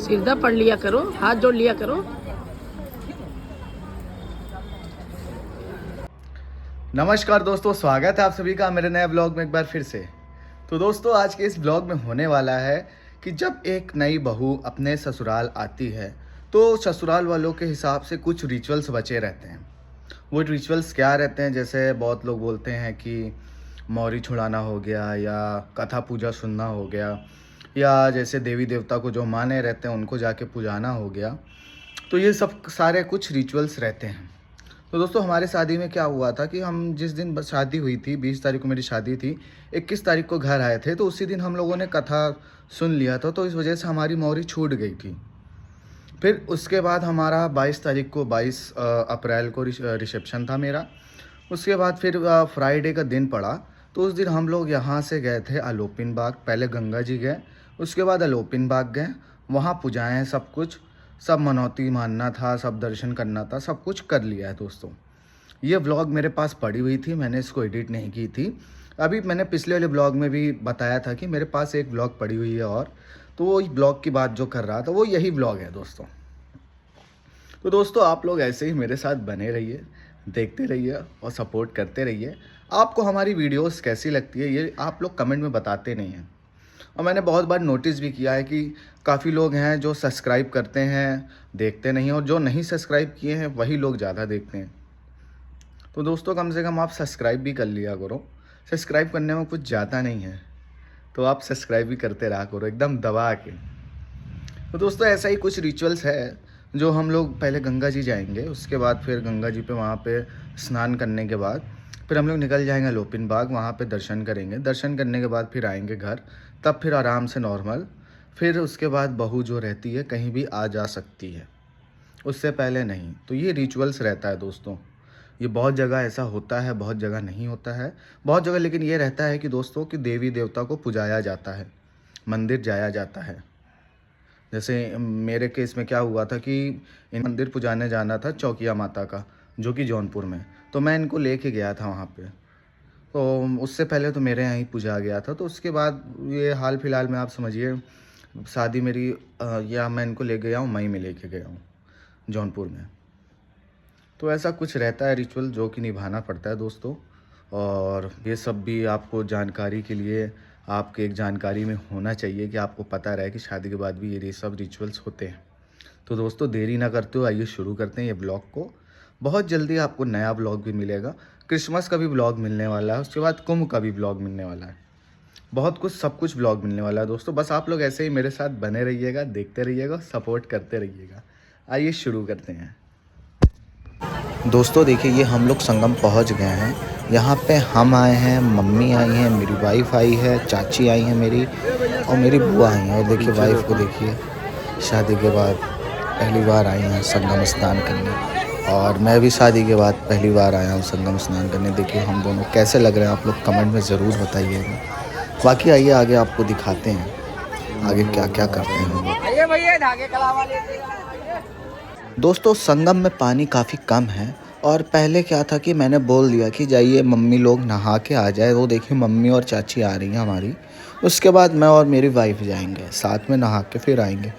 सीधा पढ़ लिया करो, हाथ जोड़ लिया करो। नमस्कार दोस्तों, स्वागत है आप सभी का मेरे नए ब्लॉग में एक बार फिर से। तो दोस्तों आज के इस ब्लॉग में होने वाला है कि जब एक नई बहू अपने ससुराल आती है तो ससुराल वालों के हिसाब से कुछ रिचुअल्स बचे रहते हैं। वो रिचुअल्स क्या रहते हैं, जैसे बहुत लोग बोलते हैं कि मौरी छुड़ाना हो गया, या कथा पूजा सुनना हो गया, या जैसे देवी देवता को जो माने रहते हैं उनको जाके पुजाना हो गया। तो ये सब सारे कुछ रिचुअल्स रहते हैं। तो दोस्तों हमारे शादी में क्या हुआ था कि हम जिस दिन शादी हुई थी, 20 तारीख को मेरी शादी थी, 21 तारीख को घर आए थे, तो उसी दिन हम लोगों ने कथा सुन लिया था, तो इस वजह से हमारी मौरी छूट गई थी। फिर उसके बाद हमारा 22 तारीख को 22 अप्रैल को रिसेप्शन था मेरा। उसके बाद फिर फ्राइडे का दिन पड़ा, तो उस दिन हम लोग यहाँ से गए थे आलोपिन बाग। पहले गंगा जी गए, उसके बाद आलोपिन बाग गए, वहाँ पुजाएँ, सब मनौती मानना था, सब दर्शन करना था, सब कुछ कर लिया है दोस्तों। ये व्लॉग मेरे पास पड़ी हुई थी, मैंने इसको एडिट नहीं की थी। अभी मैंने पिछले वाले ब्लॉग में भी बताया था कि मेरे पास एक ब्लॉग पड़ी हुई है, और तो वो ब्लॉग की बात जो कर रहा था वो यही ब्लॉग है दोस्तों। तो दोस्तों आप लोग ऐसे ही मेरे साथ बने रहिए, देखते रहिए और सपोर्ट करते रहिए। आपको हमारी वीडियोस कैसी लगती है ये आप लोग कमेंट में बताते नहीं हैं। और मैंने बहुत बार नोटिस भी किया है कि काफ़ी लोग हैं जो सब्सक्राइब करते हैं, देखते नहीं, और जो नहीं सब्सक्राइब किए हैं वही लोग ज़्यादा देखते हैं। तो दोस्तों कम से कम आप सब्सक्राइब भी कर लिया करो। सब्सक्राइब करने में कुछ ज़्यादा नहीं है, तो आप सब्सक्राइब भी करते रहा करो एकदम दबा के। तो दोस्तों ऐसा ही कुछ रिचुअल्स है जो हम लोग पहले गंगा जी जाएंगे, उसके बाद फिर गंगा जी पे वहाँ पे स्नान करने के बाद फिर हम लोग निकल जाएंगे आलोपिन बाग, वहाँ पे दर्शन करेंगे। दर्शन करने के बाद फिर आएंगे घर, तब फिर आराम से नॉर्मल। फिर उसके बाद बहू जो रहती है कहीं भी आ जा सकती है, उससे पहले नहीं। तो ये रिचुअल्स रहता है दोस्तों। ये बहुत जगह ऐसा होता है, बहुत जगह नहीं होता है, बहुत जगह लेकिन ये रहता है कि दोस्तों कि देवी देवता को पुजाया जाता है, मंदिर जाया जाता है। जैसे मेरे केस में क्या हुआ था कि इन मंदिर पुजाने जाना था चौकिया माता का, जो कि जौनपुर में, तो मैं इनको लेके गया था वहाँ पे। तो उससे पहले तो मेरे यहाँ ही पूजा गया था। तो उसके बाद ये हाल फिलहाल में आप समझिए शादी मेरी या मैं इनको ले गया हूँ, मई में लेके गया हूँ जौनपुर में। तो ऐसा कुछ रहता है रिचुअल जो कि निभाना पड़ता है दोस्तों। और ये सब भी आपको जानकारी के लिए, आपके एक जानकारी में होना चाहिए कि आपको पता रहे कि शादी के बाद भी ये सब रिचुअल्स होते हैं। तो दोस्तों देरी ना करते हो, आइए शुरू करते हैं ये ब्लॉग को। बहुत जल्दी आपको नया ब्लॉग भी मिलेगा, क्रिसमस का भी ब्लॉग मिलने वाला है, उसके बाद कुंभ का भी ब्लॉग मिलने वाला है, बहुत कुछ सब कुछ ब्लॉग मिलने वाला है दोस्तों। बस आप लोग ऐसे ही मेरे साथ बने रहिएगा, देखते रहिएगा, सपोर्ट करते रहिएगा। आइए शुरू करते हैं दोस्तों। देखिए ये हम लोग संगम पहुंच गए हैं। यहाँ पे हम आए हैं, मम्मी आई हैं, मेरी वाइफ आई है, चाची आई हैं मेरी, और मेरी बुआ आई हैं। और देखिए वाइफ को देखिए, शादी के बाद पहली बार आई हैं संगम स्नान करने। और मैं भी शादी के बाद पहली बार आया हूँ संगम स्नान करने। देखिए हम दोनों कैसे लग रहे हैं आप लोग कमेंट में ज़रूर बताइएगा। बाकी आइए आगे आपको दिखाते हैं आगे क्या क्या करते हैं हम लोग। दोस्तों संगम में पानी काफ़ी कम है, और पहले क्या था कि मैंने बोल दिया कि जाइए मम्मी लोग नहा के आ जाए। वो देखिए मम्मी और चाची आ रही हैं हमारी, उसके बाद मैं और मेरी वाइफ जाएंगे साथ में, नहा के फिर आएंगे।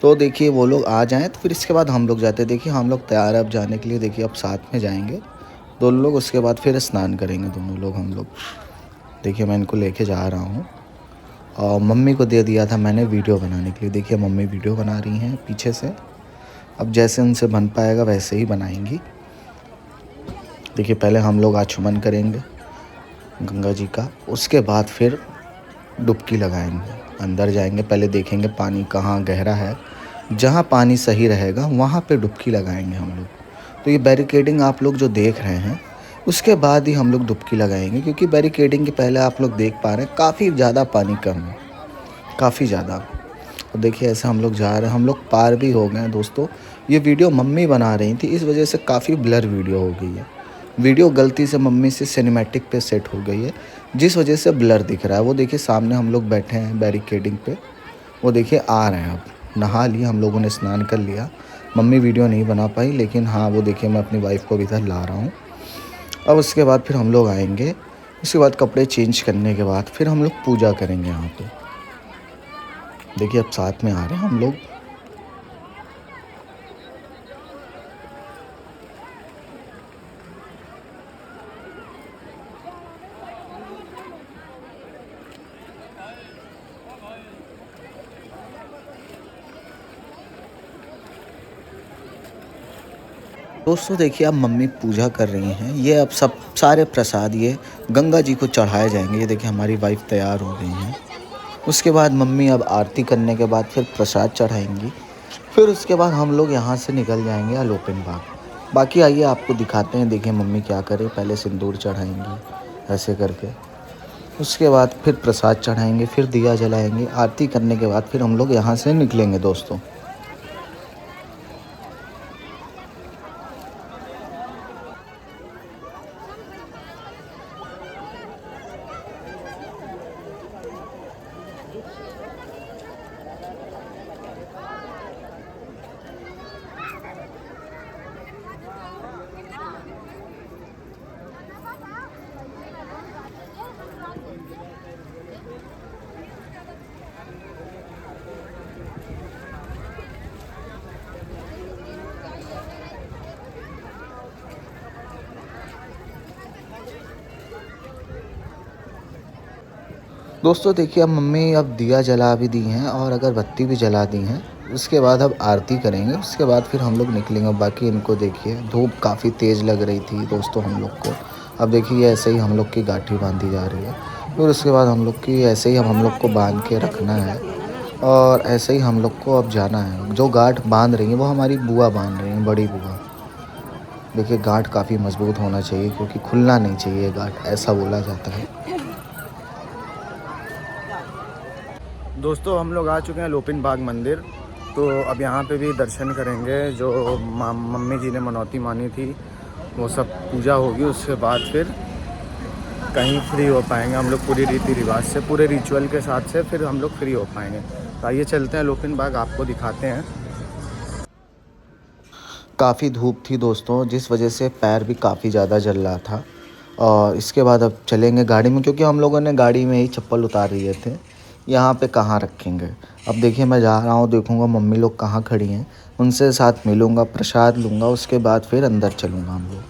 तो देखिए वो लोग आ जाएं तो फिर इसके बाद हम लोग जाते हैं। देखिए हम लोग तैयार है अब जाने के लिए। देखिए अब साथ में जाएंगे दोनों लोग, उसके बाद फिर स्नान करेंगे दोनों लोग हम लोग। देखिए मैं इनको लेके जा रहा हूँ, और मम्मी को दे दिया था मैंने वीडियो बनाने के लिए। देखिए मम्मी वीडियो बना रही हैं पीछे से, अब जैसे उनसे बन पाएगा वैसे ही बनाएंगी। देखिए पहले हम लोग आचमन करेंगे गंगा जी का, उसके बाद फिर डुबकी लगाएंगे, अंदर जाएंगे, पहले देखेंगे पानी कहाँ गहरा है, जहाँ पानी सही रहेगा वहाँ पे डुबकी लगाएंगे हम लोग। तो ये बैरिकेडिंग आप लोग जो देख रहे हैं उसके बाद ही हम लोग डुबकी लगाएंगे, क्योंकि बैरिकेडिंग के पहले आप लोग देख पा रहे हैं काफ़ी ज़्यादा पानी कम है, काफ़ी ज़्यादा। और देखिए ऐसे हम लोग जा रहे हैं, हम लोग पार भी हो गए हैं दोस्तों। ये वीडियो मम्मी बना रही थी, इस वजह से काफ़ी ब्लर वीडियो हो गई है। वीडियो गलती से मम्मी से सिनेमैटिक पे सेट हो गई है, जिस वजह से ब्लर दिख रहा है। वो देखिए सामने हम लोग बैठे हैं बैरिकेडिंग पे, वो देखिए आ रहे हैं। अब नहा लिया हम लोगों ने, स्नान कर लिया। मम्मी वीडियो नहीं बना पाई, लेकिन हाँ वो देखिए मैं अपनी वाइफ को भी इधर ला रहा हूँ। अब उसके बाद फिर हम लोग आएंगे, उसके बाद कपड़े चेंज करने के बाद फिर हम लोग पूजा करेंगे यहाँ पे। देखिए अब साथ में आ रहे हैं हम लोग। दोस्तों देखिए अब मम्मी पूजा कर रही हैं। ये अब सब सारे प्रसाद ये गंगा जी को चढ़ाए जाएंगे। ये देखिए हमारी वाइफ तैयार हो गई हैं। उसके बाद मम्मी अब आरती करने के बाद फिर प्रसाद चढ़ाएंगी। फिर उसके बाद हम लोग यहाँ से निकल जाएंगे आलोपन बाग। बाकी आइए आपको दिखाते हैं। देखिए मम्मी क्या करे, पहले सिंदूर चढ़ाएंगी ऐसे करके, उसके बाद फिर प्रसाद चढ़ाएंगे, फिर दिया जलाएंगे। आरती करने के बाद फिर हम लोग यहाँ से निकलेंगे दोस्तों। दोस्तों देखिए अब मम्मी अब दिया जला भी दी हैं और अगरबत्ती भी जला दी हैं। उसके बाद अब आरती करेंगे, उसके बाद फिर हम लोग निकलेंगे। बाकी इनको देखिए धूप काफ़ी तेज़ लग रही थी दोस्तों हम लोग को। अब देखिए ऐसे ही हम लोग की गाठी बांधी जा रही है। फिर उसके बाद हम लोग की ऐसे ही हम लोग को बांध के रखना है और ऐसे ही हम लोग को अब जाना है। जो गांठ बांध रही है वो हमारी बुआ बांध रही हैं, बड़ी बुआ। देखिए गांठ काफ़ी मजबूत होना चाहिए, क्योंकि खुलना नहीं चाहिए गांठ, ऐसा बोला जाता है। दोस्तों हम लोग आ चुके हैं लोपिन बाग मंदिर। तो अब यहाँ पे भी दर्शन करेंगे। जो मम्मी जी ने मनौती मानी थी वो सब पूजा होगी, उसके बाद फिर कहीं फ्री हो पाएंगे हम लोग पूरी रीति रिवाज से, पूरे रिचुअल के साथ से फिर हम लोग फ्री हो पाएंगे। तो आइए चलते हैं लोपिन बाग, आपको दिखाते हैं। काफ़ी धूप थी दोस्तों, जिस वजह से पैर भी काफ़ी ज़्यादा जल रहा था। और इसके बाद अब चलेंगे गाड़ी में, क्योंकि हम लोगों ने गाड़ी में ही चप्पल उतार लिए थे। यहाँ पे कहाँ रखेंगे। अब देखिए मैं जा रहा हूँ, देखूँगा मम्मी लोग कहाँ खड़ी हैं, उनसे साथ मिलूँगा, प्रसाद लूँगा, उसके बाद फिर अंदर चलूँगा हम लोग।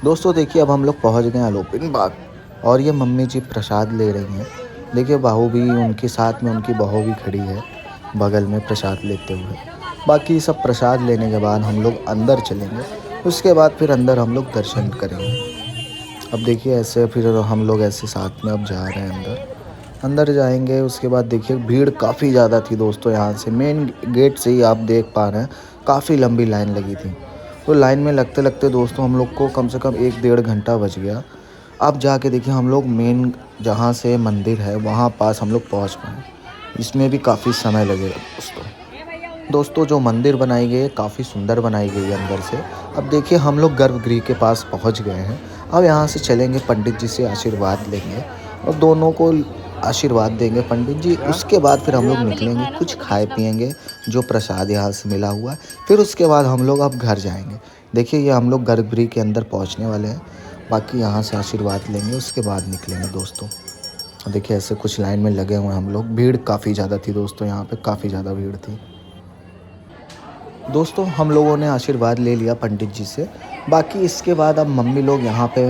दोस्तों देखिए अब हम लोग पहुँच गए आलोपिन बाग और ये मम्मी जी प्रसाद ले रही हैं। देखिए बहू भी उनके साथ में, उनकी बहू भी खड़ी है बगल में प्रसाद लेते हुए। बाकी सब प्रसाद लेने के बाद हम लोग अंदर चलेंगे, उसके बाद फिर अंदर हम लोग दर्शन करेंगे। अब देखिए ऐसे फिर हम लोग ऐसे साथ में अब जा रहे हैं अंदर जाएंगे। उसके बाद देखिए भीड़ काफ़ी ज़्यादा थी दोस्तों। यहाँ से मेन गेट से ही आप देख पा रहे हैं काफ़ी लंबी लाइन लगी थी। तो लाइन में लगते लगते दोस्तों हम लोग को कम से कम 1-1.5 घंटा बच गया। अब जाके देखिए हम लोग मेन जहाँ से मंदिर है वहाँ पास हम लोग पहुँच पाए। इसमें भी काफ़ी समय लगेगा दोस्तों। जो मंदिर बनाई गई है काफ़ी सुंदर बनाई गई है अंदर से। अब देखिए हम लोग गर्भगृह के पास पहुंच गए हैं। अब यहाँ से चलेंगे, पंडित जी से आशीर्वाद लेंगे और दोनों को आशीर्वाद देंगे पंडित जी। उसके बाद फिर हम लोग निकलेंगे, कुछ खाए पिएंगे जो प्रसाद यहाँ से मिला हुआ है। फिर उसके बाद हम लोग अब घर जाएंगे। देखिए ये हम लोग गर्भगृह के अंदर पहुँचने वाले हैं। बाकी यहाँ से आशीर्वाद लेंगे, उसके बाद निकलेंगे दोस्तों। देखिए ऐसे कुछ लाइन में लगे हुए हम लोग। भीड़ काफ़ी ज़्यादा थी दोस्तों, यहाँ पे काफ़ी ज़्यादा भीड़ थी दोस्तों। हम लोगों ने आशीर्वाद ले लिया पंडित जी से। बाकी इसके बाद अब मम्मी लोग यहाँ पे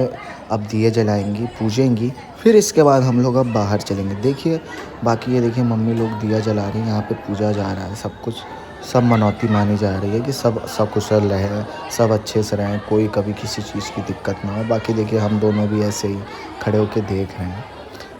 अब दिए जलाएंगी, पूजेंगी। फिर इसके बाद हम लोग अब बाहर चलेंगे। देखिए बाकी ये देखिए मम्मी लोग दिया जला रही हैं, यहाँ पे पूजा जा रहा है सब कुछ। सब मनौती मानी जा रही है कि सब सकुशल रहें, सब अच्छे से रहें, कोई कभी किसी चीज़ की दिक्कत ना हो। बाकी देखिए हम दोनों भी ऐसे ही खड़े होकर देख रहे हैं।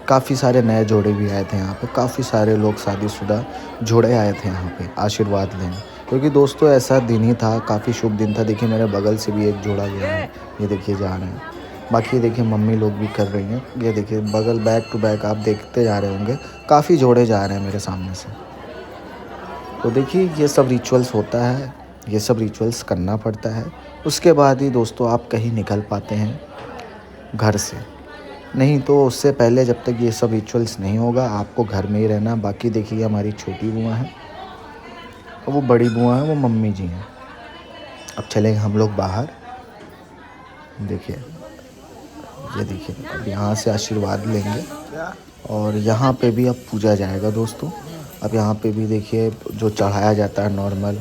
काफ़ी सारे नए जोड़े भी आए थे यहाँ पे, काफ़ी सारे लोग शादीशुदा जोड़े आए थे यहाँ पे आशीर्वाद लेने, क्योंकि दोस्तों ऐसा दिन ही था, काफ़ी शुभ दिन था। देखिए मेरे बगल से भी एक जोड़ा गया है, ये देखिए जा रहे हैं। बाकी देखिए मम्मी लोग भी कर रही हैं, ये देखिए बगल बैक टू बैक आप देखते जा रहे होंगे, काफ़ी जोड़े जा रहे हैं मेरे सामने से। तो देखिए ये सब रिचुअल्स होता है, ये सब रिचुअल्स करना पड़ता है, उसके बाद ही दोस्तों आप कहीं निकल पाते हैं घर से। नहीं तो उससे पहले जब तक ये सब रिचुअल्स नहीं होगा आपको घर में ही रहना। बाकी देखिए हमारी छोटी बुआ हैं और वो बड़ी बुआ हैं, वो मम्मी जी हैं। अब चलेंगे हम लोग बाहर। देखिए ये देखिए अब यहाँ से आशीर्वाद लेंगे और यहाँ पे भी अब पूजा जाएगा दोस्तों। अब यहाँ पे भी देखिए जो चढ़ाया जाता है नॉर्मल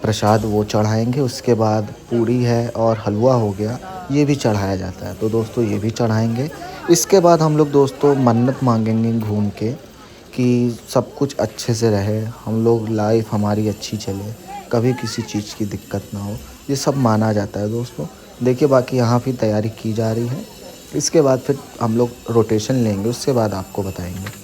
प्रसाद वो चढ़ाएंगे, उसके बाद पूड़ी है और हलवा हो गया ये भी चढ़ाया जाता है, तो दोस्तों ये भी चढ़ाएंगे। इसके बाद हम लोग दोस्तों मन्नत मांगेंगे घूम के कि सब कुछ अच्छे से रहे, हम लोग लाइफ हमारी अच्छी चले, कभी किसी चीज़ की दिक्कत ना हो, ये सब माना जाता है दोस्तों। देखिए बाकी यहाँ भी तैयारी की जा रही है, इसके बाद फिर हम लोग रोटेशन लेंगे, उसके बाद आपको बताएंगे।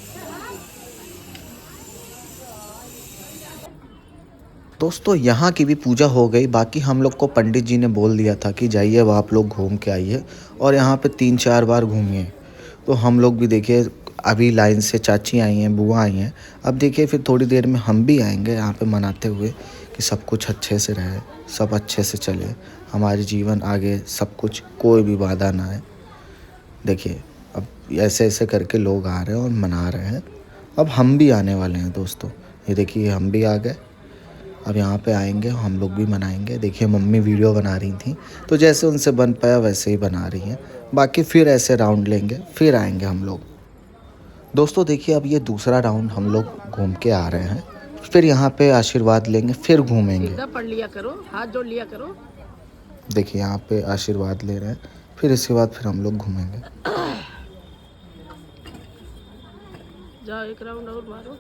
दोस्तों यहाँ की भी पूजा हो गई, बाकी हम लोग को पंडित जी ने बोल दिया था कि जाइए अब आप लोग घूम के आइए और यहाँ पे 3-4 बार घूमिए। तो हम लोग भी देखिए अभी लाइन से चाची आई हैं, बुआ आई हैं, अब देखिए फिर थोड़ी देर में हम भी आएंगे यहाँ पे मनाते हुए कि सब कुछ अच्छे से रहे, सब अच्छे से चले, हमारे जीवन आगे सब कुछ कोई भी बाधा ना आए। देखिए अब ऐसे ऐसे करके लोग आ रहे हैं और मना रहे हैं, अब हम भी आने वाले हैं दोस्तों। ये देखिए हम भी आ गए, अब यहाँ पे आएंगे हम लोग भी मनाएंगे। देखिए मम्मी वीडियो बना रही थी तो जैसे उनसे बन पाया वैसे ही बना रही हैं। बाकी फिर ऐसे राउंड लेंगे फिर आएंगे हम लोग। दोस्तों देखिए अब ये दूसरा राउंड हम लोग घूम के आ रहे हैं, फिर यहाँ पे आशीर्वाद लेंगे फिर घूमेंगे। सीधा पढ़ लिया करो, हाथ जोड़ लिया करो। देखिए यहाँ पे आशीर्वाद ले रहे हैं, फिर इसके बाद फिर हम लोग घूमेंगे। जाओ एक राउंड और मारो।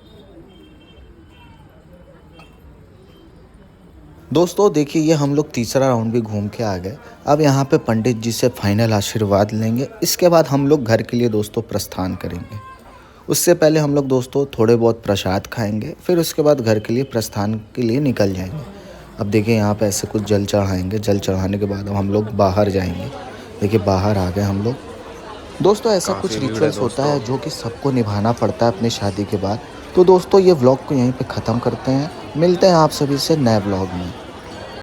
दोस्तों देखिए ये हम लोग तीसरा राउंड भी घूम के आ गए। अब यहाँ पे पंडित जी से फाइनल आशीर्वाद लेंगे, इसके बाद हम लोग घर के लिए दोस्तों प्रस्थान करेंगे। उससे पहले हम लोग दोस्तों थोड़े बहुत प्रसाद खाएंगे, फिर उसके बाद घर के लिए प्रस्थान के लिए निकल जाएंगे। अब देखिए यहाँ पे ऐसे कुछ जल चढ़ाएंगे, जल चढ़ाने के बाद अब हम लोग बाहर जाएंगे। देखिए बाहर आ गए हम लोग। दोस्तों ऐसा कुछ रिचुअल्स होता है जो कि सबको निभाना पड़ता है अपनी शादी के बाद। तो दोस्तों ये व्लॉग को यहीं पे ख़त्म करते हैं, मिलते हैं आप सभी से नए व्लॉग में।